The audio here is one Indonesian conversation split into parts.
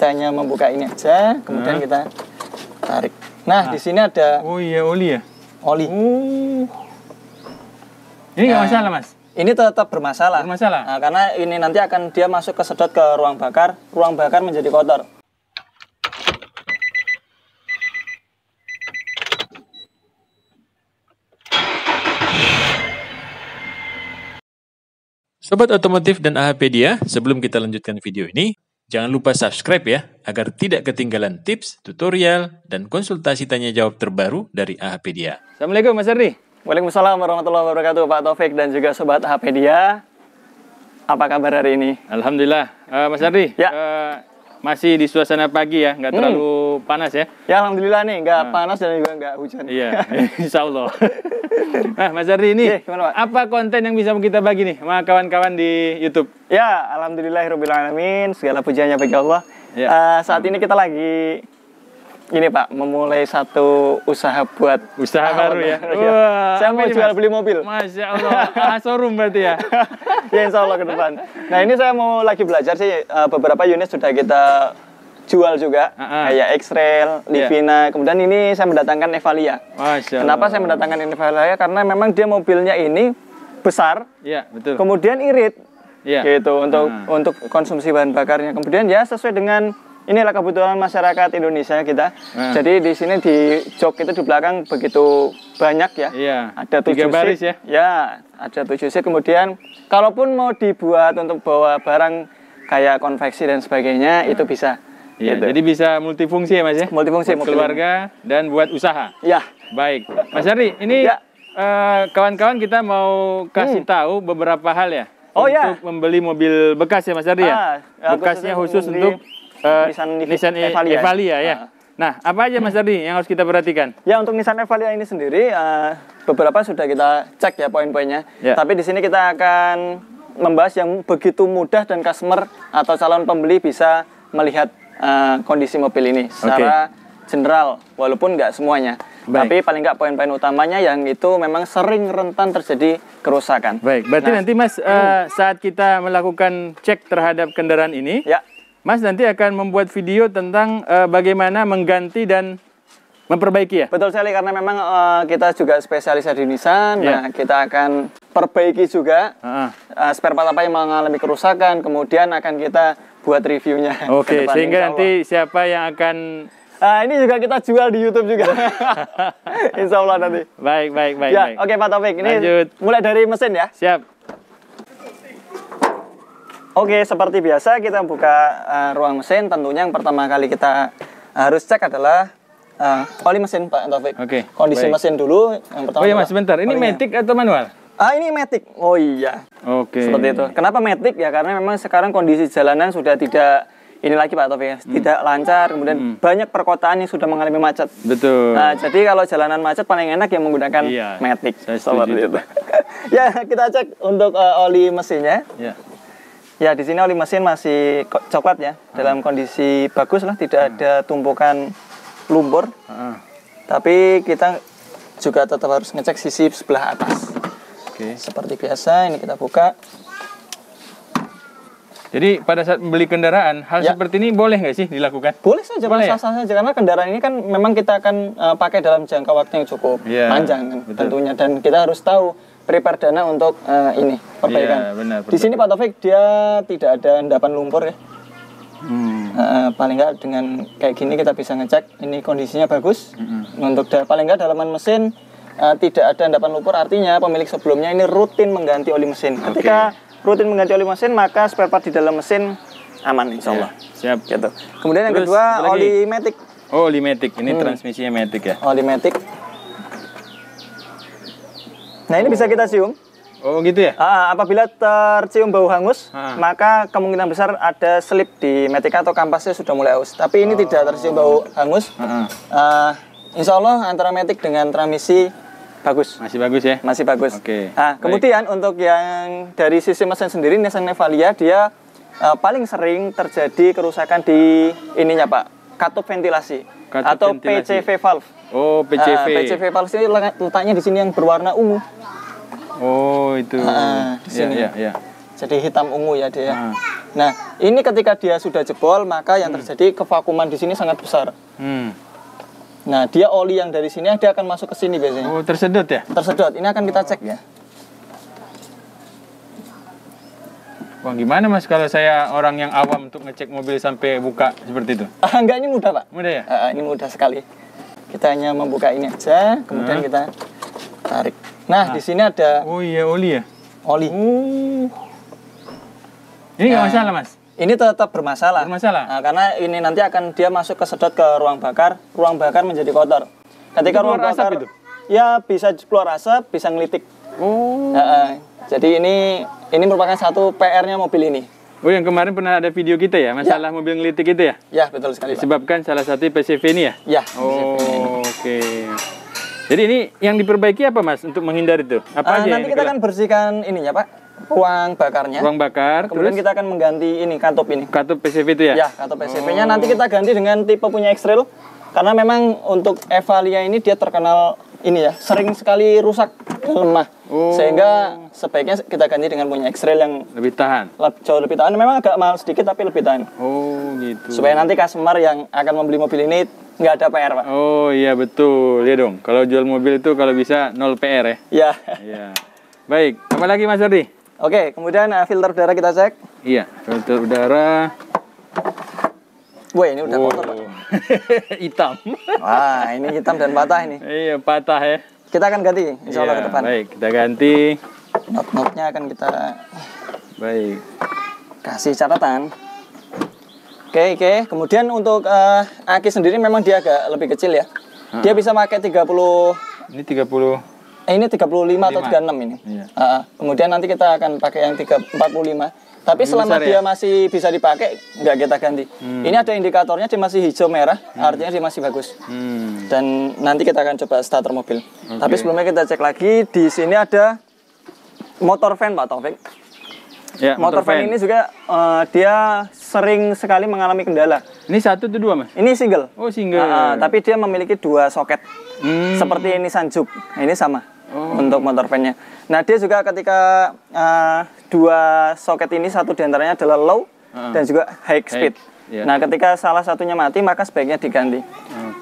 kita hanya membuka ini aja, kemudian kita tarik. Nah, di sini ada oli ya? Oli. Ini nggak masalah, Mas? Ini tetap bermasalah. Bermasalah? Nah, karena ini nanti akan dia masuk ke sedot ke ruang bakar menjadi kotor. Sobat Otomotif dan AHpedia, sebelum kita lanjutkan video ini, jangan lupa subscribe ya, agar tidak ketinggalan tips, tutorial, dan konsultasi tanya jawab terbaru dari AHpedia. Assalamualaikum Mas Ardi. Waalaikumsalam warahmatullahi wabarakatuh, Pak Taufik dan juga Sobat AHpedia. Apa kabar hari ini? Alhamdulillah. Mas Ardi, ya. Masih di suasana pagi ya, nggak terlalu panas ya? Ya Alhamdulillah nih, nggak panas dan juga nggak hujan. Iya, insya Allah. Nah Mas Ardi ini, gimana, Pak? apa konten yang bisa kita bagi nih sama kawan-kawan di YouTube? Ya, alhamdulillahirobbilalamin, segala pujiannya bagi Allah. Ya. Saat ini kita lagi ini Pak, memulai satu usaha buat baru ya. Wah, saya mau jual beli mobil. Masya Allah, showroom berarti ya. Ya insya Allah ke depan. Nah ini saya mau lagi belajar sih, beberapa unit sudah kita jual juga, kayak X-Trail, Livina. Kemudian ini saya mendatangkan Evalia. Masya Allah. Kenapa saya mendatangkan Evalia? Karena memang dia mobilnya ini besar, ya betul. kemudian irit, gitu untuk konsumsi bahan bakarnya. Kemudian ya sesuai dengan inilah kebutuhan masyarakat Indonesia kita. Jadi di sini di jok itu di belakang begitu banyak ya. Iya. Ada 7 baris seat. ya. Ya, ada 7 seat. Kemudian kalaupun mau dibuat untuk bawa barang kayak konveksi dan sebagainya itu bisa. Iya, gitu. jadi bisa multifungsi ya Mas ya? Multifungsi, buat keluarga dan buat usaha. Ya. Baik. Mas Ardi, ini kawan-kawan kita mau kasih tahu beberapa hal ya. Untuk membeli mobil bekas ya Mas Ardi ya? Bekasnya khusus untuk Nissan Evalia ya. Nah, apa aja Mas Ardi yang harus kita perhatikan? Ya, untuk Nissan Evalia ini sendiri beberapa sudah kita cek ya poin-poinnya. Ya. Tapi di sini kita akan membahas yang begitu mudah dan customer atau calon pembeli bisa melihat kondisi mobil ini secara general, walaupun nggak semuanya. Tapi paling nggak poin-poin utamanya yang itu memang sering rentan terjadi kerusakan. Baik, berarti nanti Mas saat kita melakukan cek terhadap kendaraan ini, Mas nanti akan membuat video tentang bagaimana mengganti dan memperbaiki ya? Betul sekali, karena memang kita juga spesialis di Nissan. Nah, kita akan perbaiki juga spare part apa yang mengalami kerusakan, kemudian akan kita buat reviewnya. Oke, sehingga nanti siapa yang akan... ini juga kita jual di YouTube juga. Insya Allah nanti. Baik. Ya, oke Pak Taufik, ini lanjut. Mulai dari mesin ya? Siap. Oke, seperti biasa kita buka ruang mesin. Tentunya yang pertama kali kita harus cek adalah oli mesin Pak Taufik. Kondisi mesin dulu yang pertama. Oh iya Mas, sebentar. Ini matic atau manual? Ini matic. Oh iya. Seperti itu. Kenapa matic ya? Karena memang sekarang kondisi jalanan sudah tidak ini lagi Pak Taufik, tidak lancar. Kemudian banyak perkotaan yang sudah mengalami macet. Betul. Nah, jadi kalau jalanan macet paling enak yang menggunakan matic. Seperti itu. Ya, kita cek untuk oli mesinnya. Ya, di sini oli mesin masih coklat ya, dalam kondisi bagus lah, tidak ada tumpukan lumpur. Tapi kita juga tetap harus ngecek sisi sebelah atas. Seperti biasa, ini kita buka. Jadi pada saat membeli kendaraan, hal seperti ini boleh nggak sih dilakukan? Boleh saja, sah-sah saja. Karena kendaraan ini kan memang kita akan pakai dalam jangka waktu yang cukup panjang kan, tentunya. Dan kita harus tahu prepare dana untuk ini perbaikan. Benar. Di sini Pak Taufik dia tidak ada endapan lumpur ya. Paling nggak dengan kayak gini kita bisa ngecek ini kondisinya bagus. Untuk paling nggak dalaman mesin tidak ada endapan lumpur, artinya pemilik sebelumnya ini rutin mengganti oli mesin. Ketika rutin mengganti oli mesin, maka spare part di dalam mesin aman insya Allah. Siap. Gitu. Kemudian yang kedua oli matic. Oh, oli matic. Ini transmisinya matic ya. Oli matic. Nah, ini bisa kita cium. Oh, gitu ya? Apabila tercium bau hangus, maka kemungkinan besar ada slip di matic atau kampasnya sudah mulai aus. Tapi ini tidak tercium bau hangus. Insya Allah antara matic dengan transmisi bagus. Masih bagus ya? Masih bagus. Kemudian untuk yang dari sisi mesin sendiri, Nissan Evalia dia paling sering terjadi kerusakan di ininya Pak, katup ventilasi atau PCV valve. Oh, PCV. PCV valve ini letaknya di sini yang berwarna ungu. Oh, itu. Di sini. Ya. Jadi hitam ungu ya dia. Nah, ini ketika dia sudah jebol, maka yang terjadi kevakuman di sini sangat besar. Nah, dia oli yang dari sini dia akan masuk ke sini biasanya. Oh, tersedot ya? Tersedot. Ini akan kita cek ya. Wah, gimana Mas kalau saya orang yang awam untuk ngecek mobil sampai buka seperti itu? Enggak, ini mudah Pak. Mudah ya? Ini mudah sekali. Kita hanya membuka ini aja, kemudian kita tarik. Nah, di sini ada. Oh iya, oli ya? Oli. Ini nggak masalah Mas? Ini tetap bermasalah. Bermasalah? Nah, karena ini nanti akan dia masuk ke sedot ke ruang bakar menjadi kotor. Ketika ruang bakar itu? Ya bisa keluar asap, bisa ngelitik. Jadi ini merupakan satu PR-nya mobil ini. Oh, yang kemarin pernah ada video kita ya, masalah mobil ngelitik itu ya? Ya, betul sekali. Disebabkan salah satu PCV ini ya? Ya. Oh, oke. Jadi ini yang diperbaiki apa Mas untuk menghindari itu? Apa aja? Nanti kita akan bersihkan ininya Pak, ruang bakarnya. Ruang bakar. Kemudian kita akan mengganti ini katup ini. Katup PCV itu ya? Ya, katup PCV-nya nanti kita ganti dengan tipe punya X-Trail. Karena memang untuk Evalia ini dia terkenal ini ya, sering sekali rusak dan lemah. Sehingga sebaiknya kita ganti dengan punya X-Trail yang lebih tahan. Jauh lebih tahan. Memang agak mahal sedikit tapi lebih tahan. Oh, gitu. Supaya nanti customer yang akan membeli mobil ini nggak ada PR, Pak. Oh, iya betul. Ya dong. Kalau jual mobil itu kalau bisa 0 PR ya. Iya. Iya. Baik, apa lagi Mas Ardi? Oke, kemudian filter udara kita cek. Iya, filter udara. Wah, ini udah kotor, Pak. Hitam. Wah, ini hitam dan patah ini. Iya, patah ya. Kita akan ganti, insya Allah ke depan. Baik, kita ganti. Not-notnya akan kita kasih catatan. Oke. Kemudian untuk aki sendiri memang dia agak lebih kecil ya. Dia bisa pakai 30. Ini 30. Ini 35 atau 36 ini. Iya. Kemudian nanti kita akan pakai yang 45. Tapi selama dia masih bisa dipakai, nggak kita ganti. Ini ada indikatornya, dia masih hijau merah, artinya dia masih bagus. Dan nanti kita akan coba starter mobil. Tapi sebelumnya kita cek lagi, di sini ada motor fan Pak Taufik. Ya, motor fan ini juga dia sering sekali mengalami kendala. Ini 1 atau 2 Mas? Ini single. Oh, single. Tapi dia memiliki 2 soket. Seperti Nissan Juke. Nah, ini sama untuk motor fan-nya. Nah, dia juga ketika 2 soket ini, satu diantaranya adalah low dan juga high speed. Nah, ketika salah satunya mati, maka sebaiknya diganti.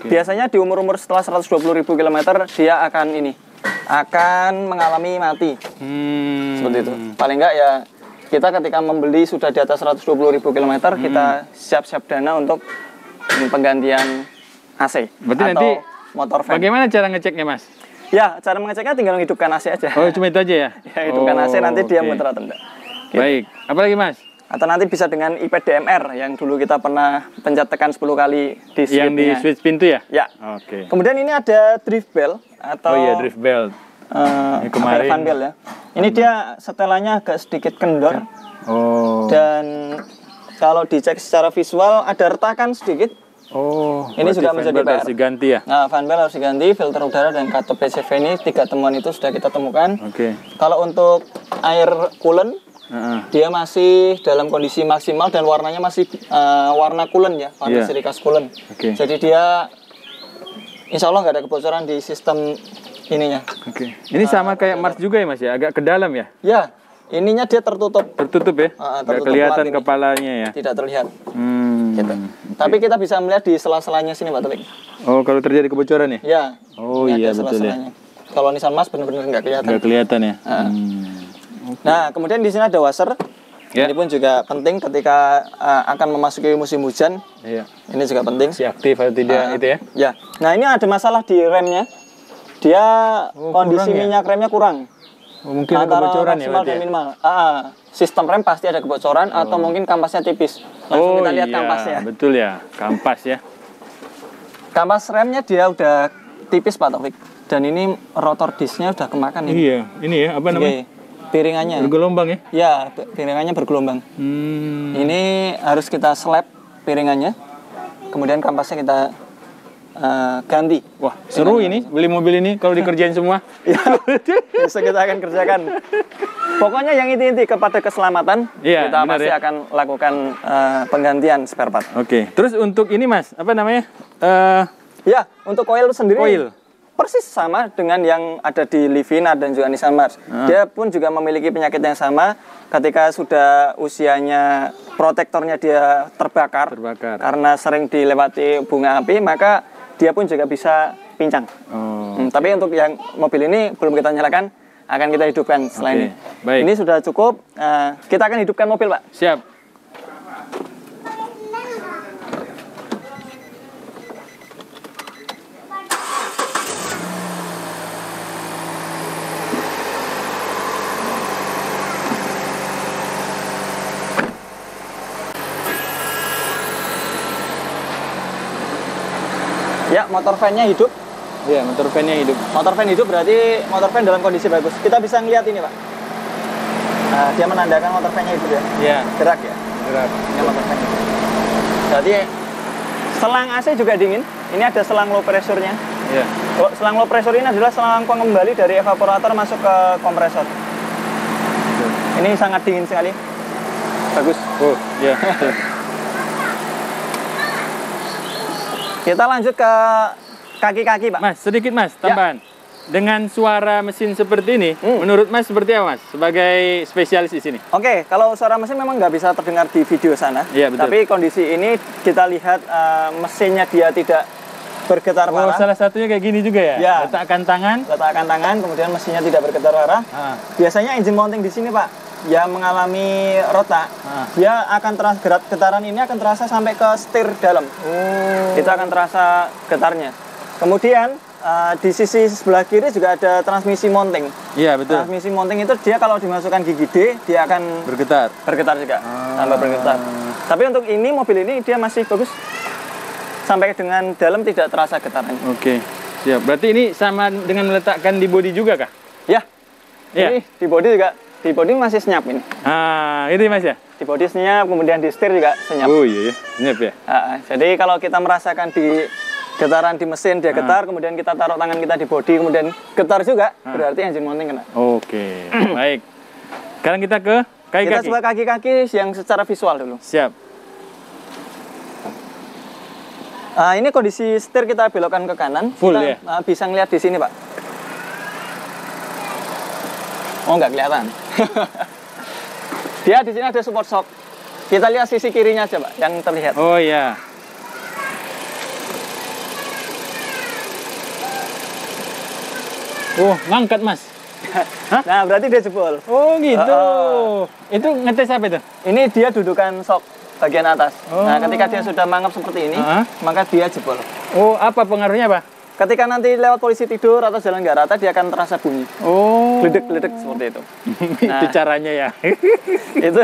Biasanya di umur-umur setelah 120.000 km dia akan mengalami mati. Seperti itu. Paling enggak ya kita ketika membeli sudah di atas 120.000 km, kita siap-siap dana untuk penggantian AC. Berarti atau nanti motor fan. Bagaimana cara ngeceknya Mas? Ya, cara mengeceknya tinggal menghidupkan AC aja. Oh, cuma itu aja ya? Ya, hidupkan AC nanti dia muter atau enggak. Gitu. Baik, apa lagi Mas? Atau nanti bisa dengan IPDMR yang dulu kita pernah pencet tekan 10 kali di switch-nya. Yang di switch pintu ya? Ya. Oke. Kemudian ini ada drift belt atau drift belt. Kemarin fan belt ya. Ini dia setelannya agak sedikit kendor. Dan kalau dicek secara visual ada retakan sedikit. Ini juga menjadi PR. Harus diganti ya? Nah, fan belt harus diganti, filter udara dan katup PCV ini 3 temuan itu sudah kita temukan. Kalau untuk air coolant, dia masih dalam kondisi maksimal dan warnanya masih warna coolant ya, warna silikas coolant. Jadi dia insya Allah nggak ada kebocoran di sistem ininya. Ini sama kayak Mars juga ya Mas ya, agak ke dalam ya? Ya, ininya dia tertutup. Tertutup ya? Nggak kelihatan kepalanya ya? Tidak terlihat. Gitu. Tapi kita bisa melihat di sela-selanya sini Pak Taufik. Oh, kalau terjadi kebocoran ya? Ya. Oh iya betul ya. Kalau Nissan Mars benar-benar nggak kelihatan. Nggak kelihatan ya? Nah, kemudian di sini ada washer. Ini pun juga penting ketika akan memasuki musim hujan. Ini juga penting. Si aktif atau tidak itu ya? Ya. Nah, ini ada masalah di remnya. Dia kondisi minyak remnya kurang. Mungkin ada kebocoran ya berarti ya? Minimal. Sistem rem pasti ada kebocoran atau mungkin kampasnya tipis. Langsung kita lihat kampasnya. Betul ya, kampas ya. Kampas remnya dia udah tipis Pak Taufik. Dan ini rotor disknya udah kemakan ini. Iya, ini ya apa namanya? Piringannya. Bergelombang ya? Ya, piringannya bergelombang. Ini harus kita slap piringannya. Kemudian kampasnya kita ganti. Wah, seru ini beli mobil ini kalau dikerjain semua. Ya, bisa kita akan kerjakan. Pokoknya yang inti-inti kepada keselamatan, kita pasti akan lakukan penggantian spare part. Terus untuk ini Mas, apa namanya? Ya, untuk koil sendiri. persis sama dengan yang ada di Livina dan juga Nissan March. Dia pun juga memiliki penyakit yang sama. Ketika sudah usianya, protektornya dia terbakar. Karena sering dilewati bunga api, maka dia pun juga bisa pincang. Tapi untuk yang mobil ini belum kita nyalakan, akan kita hidupkan setelah ini. Baik. Ini sudah cukup. Kita akan hidupkan mobil, Pak. Siap. Ya, motor fan-nya hidup. Iya, motor fan-nya hidup. Motor fan hidup berarti motor fan dalam kondisi bagus. Kita bisa ngeliat ini, Pak. Nah, dia menandakan motor fan-nya hidup ya. Iya. Gerak ya. Gerak. Ini motor fan. Jadi selang AC juga dingin. Ini ada selang low pressure-nya. Iya. Selang low pressure ini adalah selang pengembali dari evaporator masuk ke kompresor. Ini sangat dingin sekali. Bagus. Oh, iya. Kita lanjut ke kaki-kaki, Pak. Mas, sedikit Mas, tambahan. Ya. Dengan suara mesin seperti ini, menurut Mas seperti apa, Mas? Sebagai spesialis di sini. Oke, kalau suara mesin memang nggak bisa terdengar di video sana. Iya, betul. Tapi kondisi ini kita lihat mesinnya dia tidak bergetar parah. Salah satunya kayak gini juga ya? Ya. Letakkan tangan, kemudian mesinnya tidak bergetar parah. Biasanya engine mounting di sini, Pak, yang mengalami rotak, dia akan getaran ini akan terasa sampai ke setir dalam. Itu akan terasa getarnya. Kemudian di sisi sebelah kiri juga ada transmisi mounting. Iya, betul. Transmisi mounting itu dia kalau dimasukkan gigi D, dia akan bergetar juga, tambah bergetar. Tapi untuk ini, mobil ini dia masih bagus. Sampai dengan dalam tidak terasa getaran. Oke, siap. Berarti ini sama dengan meletakkan di bodi juga kah? Ya. Ini di bodi juga. Di bodi masih senyap ini. Ini Mas ya? Di bodi senyap, kemudian di setir juga senyap. Oh iya, senyap ya? Jadi kalau kita merasakan di getaran di mesin, dia getar, kemudian kita taruh tangan kita di bodi, kemudian getar juga, berarti engine mounting kena. Oke, baik. Sekarang kita ke kaki-kaki. Kita coba kaki-kaki yang secara visual dulu. Siap. Ini kondisi setir kita belokkan ke kanan. Full kita, ya? Bisa ngeliat di sini, Pak. Oh, nggak kelihatan. Dia di sini ada support shock. Kita lihat sisi kirinya aja, Pak, yang terlihat. Oh iya. Oh, ngangkat Mas. Nah, berarti dia jebol. Oh gitu. Itu ngetes apa itu? Ini dia dudukan shock bagian atas. Nah, ketika dia sudah mangap seperti ini, maka dia jebol. Oh, apa pengaruhnya, Pak? Ketika nanti lewat polisi tidur atau jalan nggak rata, dia akan terasa bunyi. Oh. Gledek-gledek seperti itu. Nah, itu caranya ya. Itu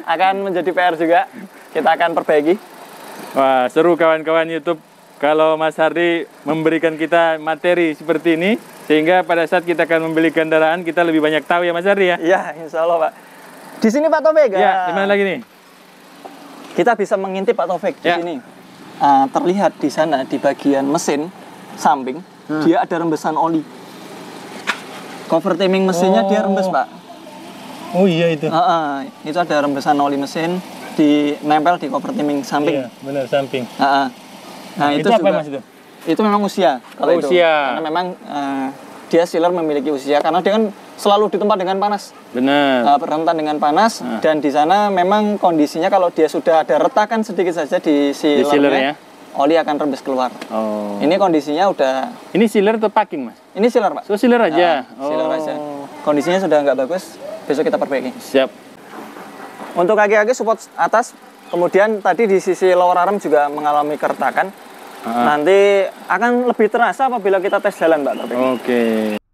akan menjadi PR juga. Kita akan perbaiki. Wah, seru kawan-kawan YouTube. Kalau Mas Hardy memberikan kita materi seperti ini, sehingga pada saat kita akan membeli kendaraan, kita lebih banyak tahu ya Mas Hardy ya? Iya, insya Allah Pak. Di sini Pak Taufik. Ya, di mana lagi nih? Kita bisa mengintip Pak Taufik di sini. Terlihat di sana, di bagian mesin samping, dia ada rembesan oli. Cover timing mesinnya dia rembes, Pak. Oh iya itu. Itu ada rembesan oli mesin nempel di cover timing samping. Iya, benar samping. Nah, itu apa juga, Mas itu? Itu memang usia. Kalau usia. Karena memang dia sealer memiliki usia karena dia kan selalu di tempat dengan panas. Benar. Rentan dengan panas dan di sana memang kondisinya kalau dia sudah ada retakan sedikit saja di sealernya, oli akan rembes keluar. Oh. Ini kondisinya udah. Ini sealer atau packing Mas? Ini sealer Pak. So sealer aja. Sealer aja. Kondisinya sudah nggak bagus. Besok kita perbaiki. Siap. Untuk kaki-kaki support atas. Kemudian tadi di sisi lower arm juga mengalami keretakan. Nanti akan lebih terasa apabila kita tes jalan, Pak. Oke.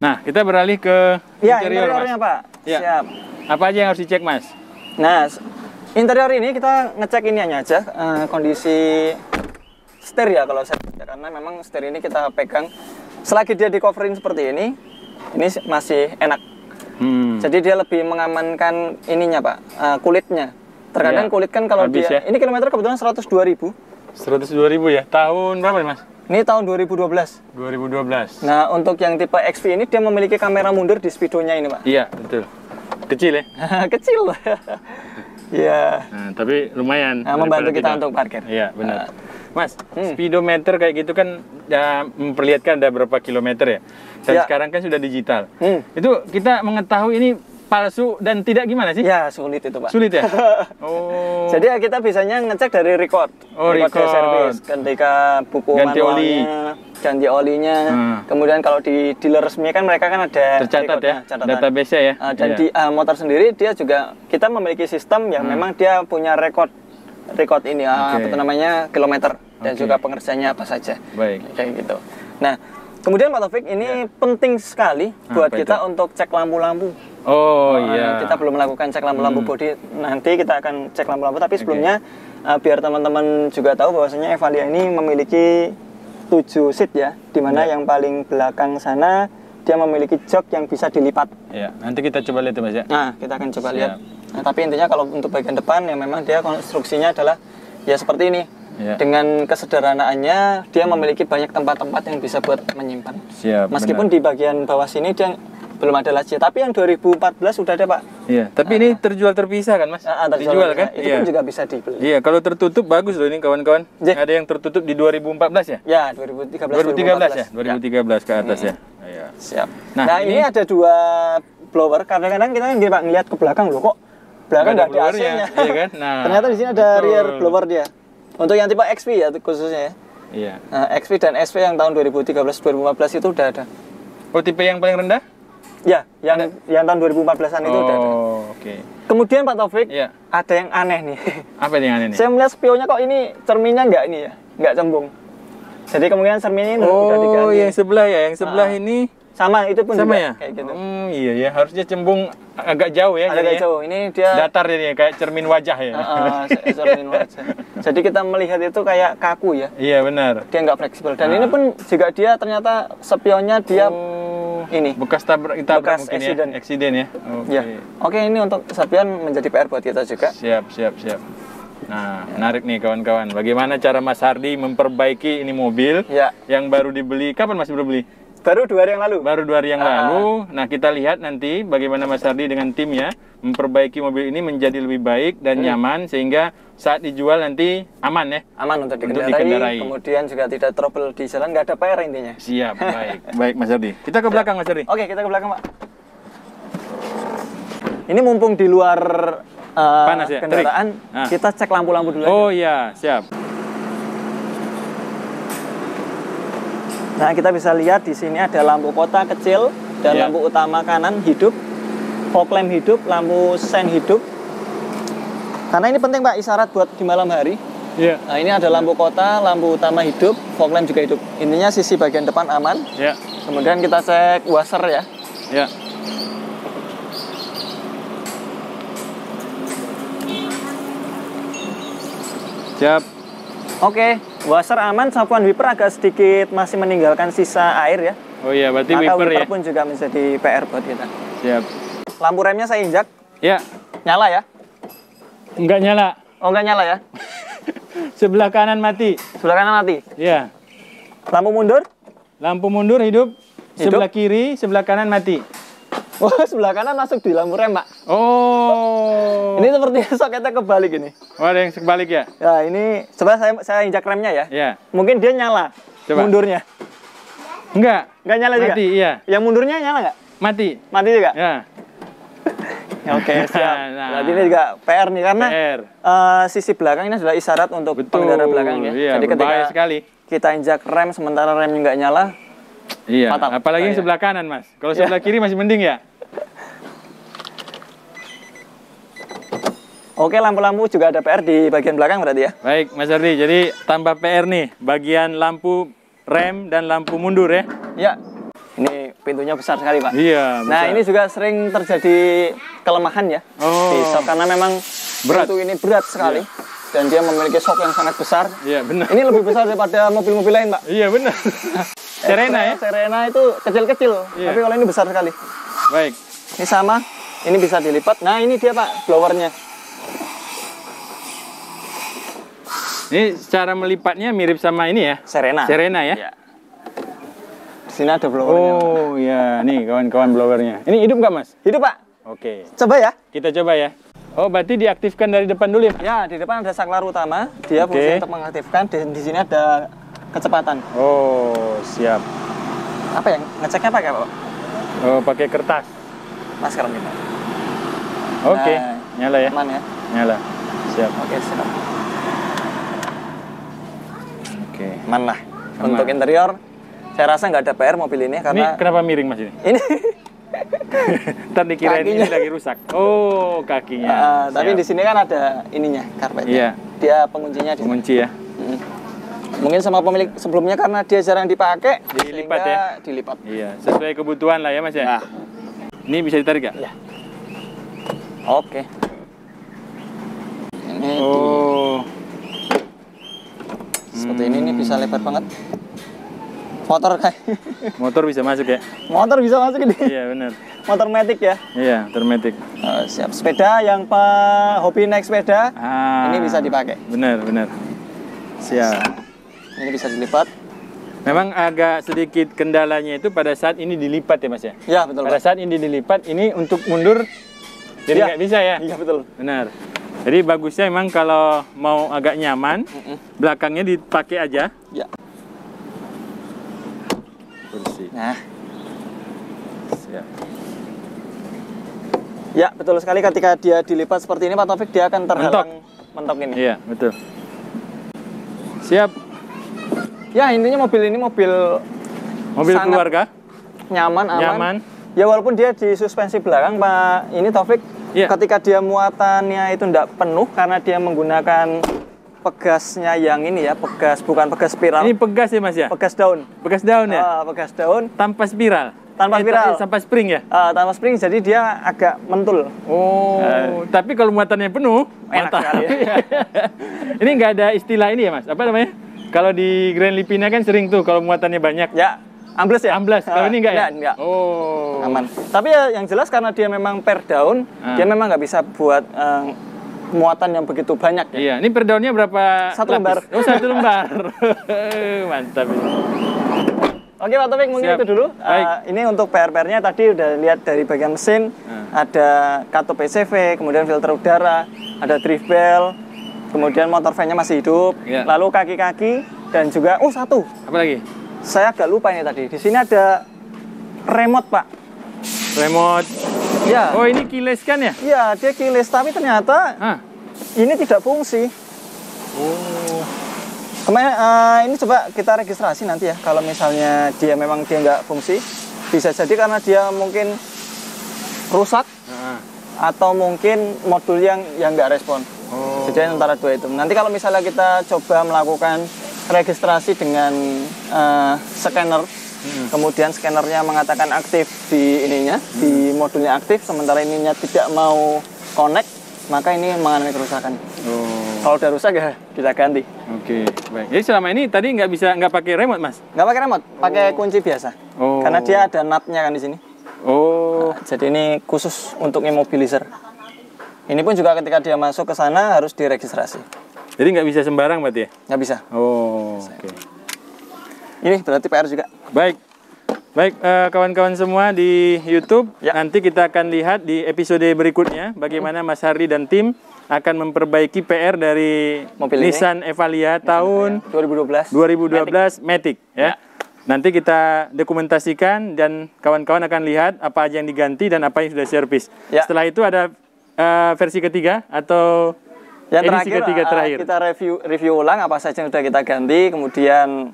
Nah, kita beralih ke interiornya, Pak. Ya. Siap. Apa aja yang harus dicek, Mas? Nah, interior ini kita ngecek ini aja, kondisi setir ya kalau saya, karena memang setir ini kita pegang. Selagi dia di coverin seperti ini masih enak. Jadi dia lebih mengamankan ininya, Pak, kulitnya. Terkadang kulit kan kalau habis dia, ini kilometer kebetulan 102.000. 102.000 ya? Tahun berapa Mas? Ini tahun 2012. 2012. Nah, untuk yang tipe XV ini dia memiliki kamera mundur di speedonya ini, Pak. Iya, betul. Kecil ya? Kecil. Iya. Tapi lumayan. Membantu kita untuk parkir. Iya, benar. Mas, speedometer kayak gitu kan ya memperlihatkan ada berapa kilometer ya. Dan sekarang kan sudah digital. Itu kita mengetahui ini palsu dan tidak gimana sih? Ya, sulit itu, Pak. Sulit ya? Oh. Jadi kita bisanya ngecek dari record. Record service. Ketika buku ganti oli, ganti olinya. Kemudian kalau di dealer resmi kan mereka kan ada tercatat ya, database-nya ya. Dan di motor sendiri dia juga kita memiliki sistem yang memang dia punya record ini apa itu namanya kilometer dan juga pengerjaannya apa saja. Baik. Kayak gitu. Nah, kemudian Pak Taufik ini penting sekali buat kita untuk cek lampu-lampu. Oh iya. Kita belum melakukan cek lampu-lampu bodi. Nanti kita akan cek lampu-lampu. Tapi sebelumnya biar teman-teman juga tahu bahwasanya Evalia ini memiliki 7 seat ya. Dimana yang paling belakang sana dia memiliki jok yang bisa dilipat. Ya. Nanti kita coba lihat Mas ya. Nah, kita akan coba lihat. Nah, tapi intinya kalau untuk bagian depan ya memang dia konstruksinya adalah ya seperti ini. Dengan kesederhanaannya dia memiliki banyak tempat-tempat yang bisa buat menyimpan. Meskipun di bagian bawah sini dia belum ada laci, tapi yang 2014 sudah ada, Pak. Iya, tapi ini terjual terpisah kan, Mas? Dijual kan? Itu pun juga bisa dibeli. Iya, kalau tertutup bagus loh ini kawan-kawan. Ada yang tertutup di 2014 ya? Ya, 2013 ya? 2013 ke atas ya? Iya. Siap. Nah, ini ada 2 blower. Kadang-kadang kita kan Pak ngeliat ke belakang loh, kok belakang nggak ada AC-nya. Iya kan? Nah, ternyata di sini ada rear blower dia. Untuk yang tipe XP ya khususnya ya. Iya. Nah, XP dan SP yang tahun 2013-2015 itu udah ada. Oh, tipe yang paling rendah? Ya, yang tahun 2014-an itu udah ada. Oke. Kemudian Pak Taufik, ada yang aneh nih. Apa yang aneh nih? Saya melihat spionnya kok ini cerminnya nggak ini ya, nggak cembung. Jadi kemungkinan cerminnya ini udah diganti. Oh, yang sebelah ya, yang sebelah ini sama itu pun sama juga ya? Kayak gitu. Iya ya, harusnya cembung agak jauh ya. Agak jauh. Ini dia datar ini kayak cermin wajah ya. Cermin wajah. Jadi kita melihat itu kayak kaku ya. Iya benar. Dia nggak fleksibel. Dan ini pun juga dia ternyata spionnya dia ini bekas tabrak mungkin accident. Ya. Accident ya. Oke, ini untuk spion menjadi PR buat kita juga. Siap. Nah, menarik nih kawan-kawan. Bagaimana cara Mas Hardi memperbaiki ini mobil yang baru dibeli? Kapan Mas baru beli? Baru 2 hari yang lalu. Baru 2 hari yang lalu. Nah, kita lihat nanti bagaimana Mas Hardi dengan timnya memperbaiki mobil ini menjadi lebih baik dan nyaman sehingga saat dijual nanti aman ya. Aman untuk dikendarai. Kemudian juga tidak trouble di jalan, nggak ada PR intinya. Siap, baik Mas Hardi. Kita ke belakang Mas Hardi. Oke, kita ke belakang Pak. Ini mumpung di luar panas ya? Kendaraan, kita cek lampu-lampu dulu. Oh iya, siap. Nah, kita bisa lihat di sini ada lampu kota kecil dan lampu utama kanan hidup, fog lamp hidup, lampu sen hidup. Karena ini penting Pak, isyarat buat di malam hari. Nah, ini ada lampu kota, lampu utama hidup, fog lamp juga hidup. Intinya sisi bagian depan aman. Kemudian kita cek washer ya. Siap. Oke, washer aman, sapuan wiper agak sedikit masih meninggalkan sisa air ya. Oh iya, berarti maka wiper ya. Pun juga menjadi PR buat kita. Siap. Lampu remnya saya injak. Ya. Nyala ya? Enggak nyala. Oh, enggak nyala ya? Sebelah kanan mati. Sebelah kanan mati? Iya. Lampu mundur? Lampu mundur hidup. Sebelah kiri, sebelah kanan mati. Oh, sebelah kanan masuk di lampu rem, Pak. Oh. Ini seperti soketnya kebalik ini. Oh, ada yang kebalik ya? Ya, ini coba saya injak remnya ya. Iya. Mungkin dia nyala. Coba. Mundurnya. Enggak nyala juga? Mati, iya. Yang mundurnya nyala nggak? Mati. Mati juga? Ya. Oke, siap. Berarti ini juga PR nih, karena sisi belakang ini adalah isyarat untuk pengendara belakang ya. Iya, jadi ketika sekali kita injak rem sementara remnya nggak nyala, fatal. Apalagi yang sebelah kanan, Mas. Kalau sebelah kiri masih mending ya. Oke, lampu-lampu juga ada PR di bagian belakang berarti ya. Baik, Mas Hardi. Jadi tambah PR nih, bagian lampu rem dan lampu mundur ya. Iya. Ini pintunya besar sekali, Pak. Iya, besar. Nah, ini juga sering terjadi kelemahan ya. Di shock, karena memang pintu ini berat sekali. Dan dia memiliki shock yang sangat besar. Iya, benar. Ini lebih besar daripada mobil-mobil lain, Pak. Iya, benar. Serena ya? Serena itu kecil-kecil, tapi kalau ini besar sekali. Baik. Ini sama, ini bisa dilipat. Nah, ini dia, Pak, blowernya. Ini cara melipatnya mirip sama ini ya? Serena. Serena ya? Iya. Di sini ada blowernya. Oh iya, nih kawan-kawan blowernya. Ini hidup nggak, Mas? Hidup, Pak. Oke. Coba ya. Kita coba ya. Oh, berarti diaktifkan dari depan dulu ya? Ya, di depan ada saklar utama. Dia fungsi untuk mengaktifkan. Di sini ada kecepatan. Oh, siap. Apa yang ngeceknya pakai apa, Pak? Oh, pakai kertas. Masker ini. Oke, nyala ya? Aman ya? Nyala. Siap. Oke, siap. Oke. Aman lah. Untuk interior, saya rasa nggak ada PR mobil ini karena... Ini kenapa miring Mas ini? Ini ntar dikirain ini lagi rusak. Oh, kakinya. Tapi di sini kan ada ininya, karpetnya. Iya. Dia penguncinya. Pengunci ya. Mungkin sama pemilik sebelumnya karena dia jarang dipakai, dilipat ya. Dilipat. Iya, sesuai kebutuhan lah ya Mas ya. Nah. Ini bisa ditarik nggak? Ya. Oke. Ini seperti ini bisa lebar banget. Motor kayak. Motor bisa masuk ya? Motor bisa masuk ini. Iya benar. Motor matic ya? Iya, motor matic. Siap. Sepeda yang Pak hobi naik sepeda, ini bisa dipakai. Benar, benar. Siap. Ini bisa dilipat. Memang agak sedikit kendalanya itu pada saat ini dilipat ya Mas ya? Iya betul. Pada saat ini dilipat, ini untuk mundur jadi nggak bisa ya? Iya betul. Benar. Jadi bagusnya memang kalau mau agak nyaman, belakangnya dipakai aja. Ya. Kursi. Nah. Siap. Ya betul sekali, ketika dia dilipat seperti ini Pak Taufik, dia akan terhalang mentok ini. Iya betul. Siap. Ya intinya mobil ini mobil keluarga. Nyaman, aman. Nyaman. Ya walaupun dia di suspensi belakang Pak ini Taufik, ketika dia muatannya itu tidak penuh karena dia menggunakan pegasnya yang ini ya, bukan pegas spiral. Ini pegas ya Mas ya? Pegas daun. Pegas daun ya? Pegas daun. Tanpa spiral? Tanpa spiral. Tanpa spring ya? Tanpa spring, jadi dia agak mentul. Oh, tapi kalau muatannya penuh, enak sekali ya. Ini nggak ada istilah ini ya Mas? Apa namanya? Kalau di Grand Lipina kan sering tuh kalau muatannya banyak. Ya, ambles ya? Ambles. Kalau ini enggak ya? Enggak. Oh. Aman. Tapi ya yang jelas karena dia memang per daun, dia memang nggak bisa buat muatan yang begitu banyak ya. Iya, ini per daunnya berapa? 1 lembar. Oh, 1 lembar. Mantap ini. Oke Pak Taufik, mungkin itu dulu. Ini untuk PR-nya tadi udah lihat dari bagian mesin, ada katup PCV, kemudian filter udara, ada drift bell, kemudian motor fan-nya masih hidup, lalu kaki-kaki dan juga satu. Apa lagi? Saya agak lupa ini tadi. Di sini ada remote Pak. Remote. Ya. Oh ini keyless kan ya? Iya, dia keyless, tapi ternyata ini tidak fungsi. Oh. Kemarin ini coba kita registrasi nanti ya. Kalau misalnya dia memang nggak fungsi, bisa jadi karena dia mungkin rusak atau mungkin modul yang nggak respon. Oh. Jadi antara dua itu. Nanti kalau misalnya kita coba melakukan registrasi dengan scanner, kemudian scannernya mengatakan aktif di ininya, di modulnya aktif, sementara ininya tidak mau connect, maka ini mengalami kerusakan. Oh. Kalau udah rusak ya kita ganti. Oke, baik. Jadi selama ini tadi nggak pakai remote Mas? Nggak pakai remote, pakai kunci biasa. Oh. Karena dia ada nutnya kan di sini. Oh. Jadi ini khusus untuk immobilizer. Ini pun juga ketika dia masuk ke sana harus diregistrasi. Jadi nggak bisa sembarang berarti ya? Nggak bisa. Oh, oke. Ini berarti PR juga. Baik, kawan-kawan semua di YouTube, nanti kita akan lihat di episode berikutnya bagaimana Mas Hardy dan tim akan memperbaiki PR dari mobil Nissan Evalia tahun 2012 Matic ya. Nanti kita dokumentasikan dan kawan-kawan akan lihat apa aja yang diganti dan apa yang sudah servis. Setelah itu ada versi ketiga atau yang edisi ketiga terakhir. Kita review ulang apa saja yang sudah kita ganti, kemudian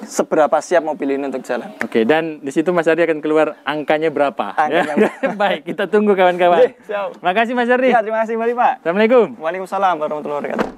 seberapa siap mobil ini untuk jalan. Oke, dan di situ Mas Hardy akan keluar angkanya berapa. Angkanya berapa. Baik, kita tunggu kawan-kawan. Siap. Makasih Mas Hardy. Ya, terima kasih kembali Pak. Assalamualaikum. Waalaikumsalam warahmatullahi wabarakatuh.